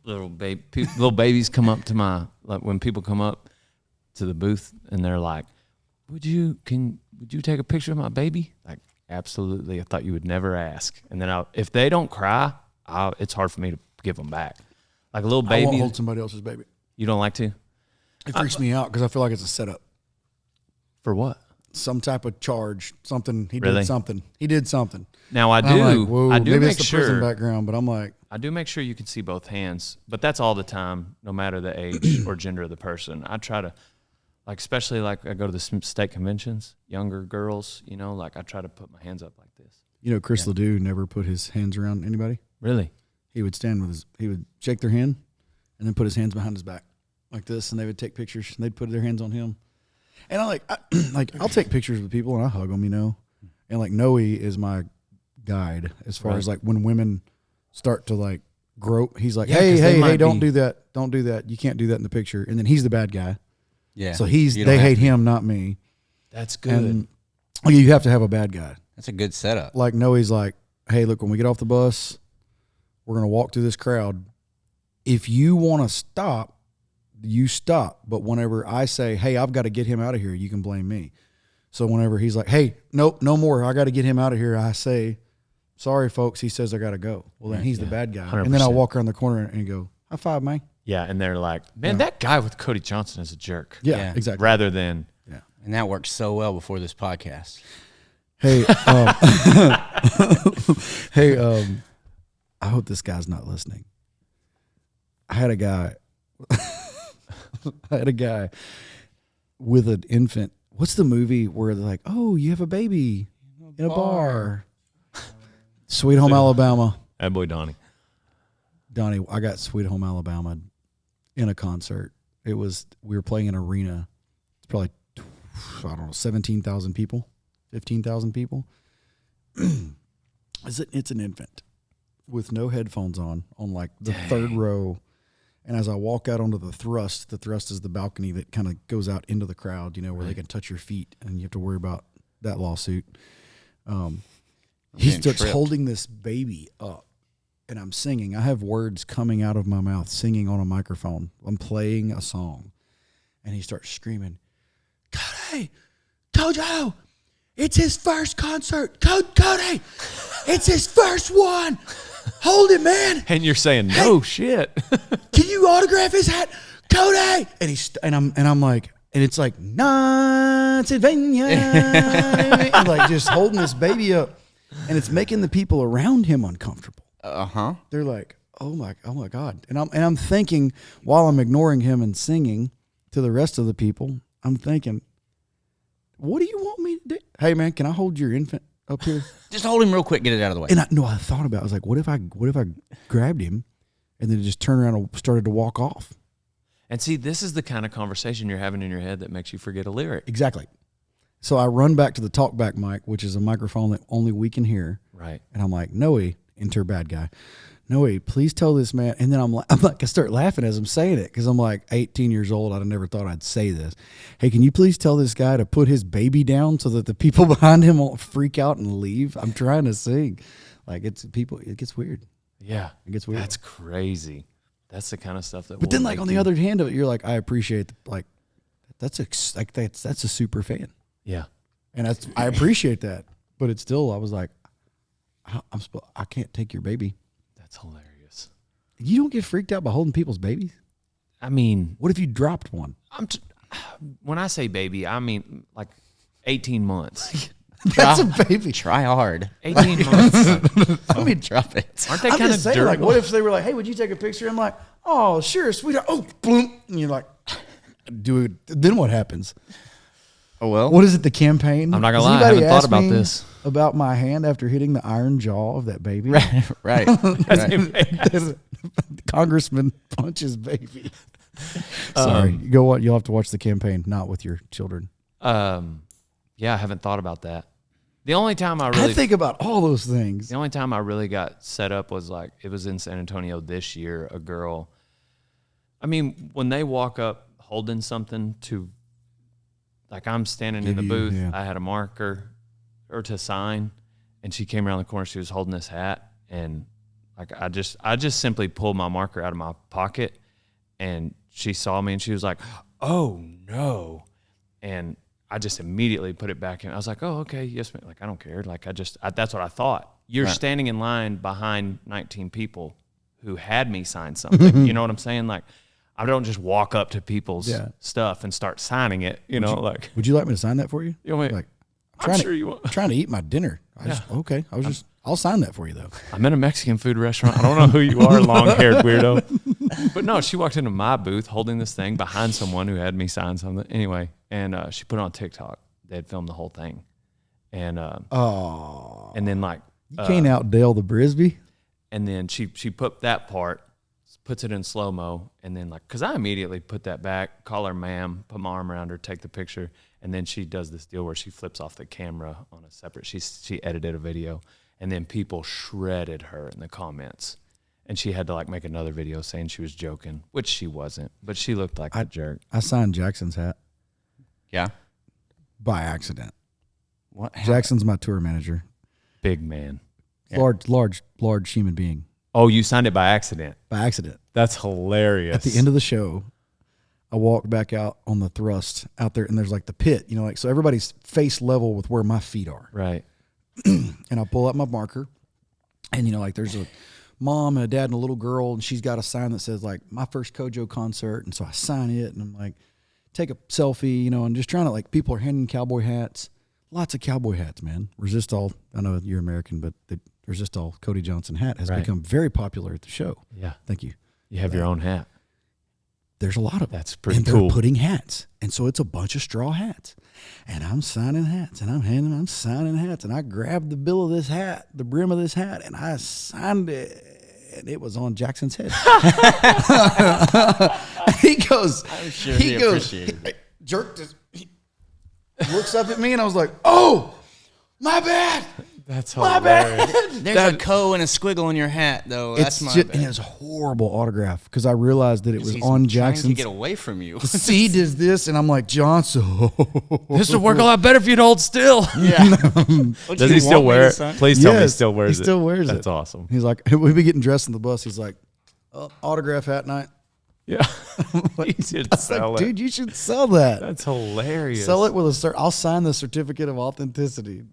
little babies come up to when people come up to the booth and they're like, would you take a picture of my baby? Like, absolutely. I thought you would never ask. And then if they don't cry, it's hard for me to give them back. Like a little baby. I won't hold somebody else's baby. You don't like to? It freaks me out because I feel like it's a setup. For what? Some type of charge, something. He Really? did something. Now I do maybe make it's the sure prison background, but I'm like, I do make sure you can see both hands, but that's all the time, no matter the age or gender of the person. I try to, especially I go to the state conventions, younger girls, I try to put my hands up like this. Chris Ledoux never put his hands around anybody. Really? He would he would shake their hand and then put his hands behind his back like this, and they would take pictures and they'd put their hands on him. And I'll take pictures with people and I hug them, and Noe is my guide as far as when women start to grope. He's like, hey, don't do that. You can't do that in the picture. And then he's the bad guy. Yeah. So they hate him, not me. That's good. And you have to have a bad guy. That's a good setup. Like Noe's like, hey, look, when we get off the bus, we're going to walk through this crowd. If you want to stop, you stop. But whenever I say, hey, I've got to get him out of here, you can blame me. So whenever he's like, hey, nope, no more. I got to get him out of here. I say, sorry, folks. He says I got to go. Well, then he's the bad guy. 100%. And then I'll walk around the corner and go, high five, man. Yeah, and they're like, man, that guy with Cody Johnson is a jerk. Yeah. Exactly. Rather than. Yeah. And that worked so well before this podcast. Hey, I hope this guy's not listening. I had a guy with an infant. What's the movie where they're like, oh, you have a baby in a bar? Sweet Home Alabama. That boy Donnie, I got Sweet Home Alabama in a concert. We were playing an arena. It's probably, 17,000 people, 15,000 people. It's an infant with no headphones on the third row. And as I walk out onto the thrust is the balcony that kind of goes out into the crowd, where they can touch your feet and you have to worry about that lawsuit. He starts holding this baby up and I'm singing. I have words coming out of my mouth, singing on a microphone. I'm playing a song and he starts screaming, Cody, Kojo, it's his first concert. Cody, it's his first one. Hold it, man. And you're saying, no shit. Can you autograph his hat? Cody. And I'm like, and it's like, Pennsylvania. And just holding this baby up. And it's making the people around him uncomfortable. Uh-huh. They're like, oh my God. And I'm thinking, while I'm ignoring him and singing to the rest of the people, I'm thinking, what do you want me to do? Hey man, can I hold your infant up here? Just hold him real quick, get it out of the way. And I thought about it. I was like, what if I grabbed him and then just turned around and started to walk off? And see, this is the kind of conversation you're having in your head that makes you forget a lyric. Exactly. So I run back to the talkback mic, which is a microphone that only we can hear. Right. And I'm like, Noe, enter bad guy. Noe, please tell this man. And then I start laughing as I'm saying it because I'm like 18 years old. I never thought I'd say this. Hey, can you please tell this guy to put his baby down so that the people behind him won't freak out and leave? I'm trying to sing. It gets weird. Yeah. It gets weird. That's crazy. That's the kind of stuff that. But then on the other hand of it, you're like, I appreciate that's a super fan. Yeah. And I appreciate that. But it's still, I was like, I can't take your baby. That's hilarious. You don't get freaked out by holding people's babies? I mean, what if you dropped one? When I say baby, I mean 18 months. That's a baby. Try hard. 18 months. I mean, drop it. Aren't they kind of dirty? What if they were like, hey, would you take a picture? I'm like, oh, sure, sweetheart. Oh, boom. And you're like, do it. Then what happens? Oh, well. What is it, the campaign? I'm not going to lie. I haven't thought about this. About my hand after hitting the iron jaw of that baby. Right. Congressman punches baby. Sorry. Go on. You'll have to watch the campaign, not with your children. Yeah, I haven't thought about that. The only time I think about all those things. The only time I really got set up was it was in San Antonio this year. A girl, I mean, when they walk up holding something to, I'm standing in the booth, I had a marker or to sign, and she came around the corner. She was holding this hat, and Like I just simply pulled my marker out of my pocket, and she saw me and she was like, "Oh no," and I just immediately put it back in. I was like, "Oh, okay, yes, ma'am." Like I don't care. Like that's what I thought. You're standing in line behind 19 people who had me sign something. You know what I'm saying? Like I don't just walk up to people's stuff and start signing it. Would you like me to sign that for you? Like, I'm sure you want. I'm trying to eat my dinner. I'll sign that for you though. I'm in a Mexican food restaurant. I don't know who you are, long-haired weirdo. But no, she walked into my booth holding this thing behind someone who had me sign something. Anyway, and she put it on TikTok. They had filmed the whole thing. And and then like you can't outdale the Brisbee. And then she put that part, puts it in slow-mo, and then like, because I immediately put that back, call her ma'am, put my arm around her, take the picture, and then she does this deal where she flips off the camera on a separate, she edited a video, and then people shredded her in the comments. And she had to like make another video saying she was joking, which she wasn't, but she looked like a jerk. I signed Jackson's hat. Yeah. By accident. What? Jackson's my tour manager. Big man. Yeah. Large human being. Oh, you signed it by accident? By accident. That's hilarious. At the end of the show, I walked back out on the thrust out there, and there's like the pit, like, so everybody's face level with where my feet are. Right. And I pull out my marker, and, like, there's a mom and a dad and a little girl, and she's got a sign that says, like, my first Kojo concert. And so I sign it, and I'm like, take a selfie, and just trying to, like, people are handing cowboy hats. Lots of cowboy hats, man. Resist All, I know you're American, but the Resist All Cody Johnson hat has become very popular at the show. Yeah. Thank you. You have your own hat. There's a lot of That's pretty and cool. They're putting hats. And so it's a bunch of straw hats. And I'm signing hats, and I'm signing hats. And I grabbed the bill of this hat, the brim of this hat, and I signed it. And it was on Jackson's head. He goes, I'm sure he appreciated it. Jerked his, he looks up at me, and I was like, oh, my bad. That's My hilarious. bad. There's a co and a squiggle in your hat, though. That's my bad. And it's a horrible autograph because I realized that it was He's on trying Jackson's. to get away from you. The seed is this, and I'm like, Johnson. This would work a lot better if you'd hold still. Yeah. Does he still wear it? Please tell me he still wears it. He still wears it. That's awesome. He's like, we'd be getting dressed in the bus. He's like, autograph hat night. Yeah. You should sell it. Dude, you should sell that. That's hilarious. Sell it with I'll sign the certificate of authenticity.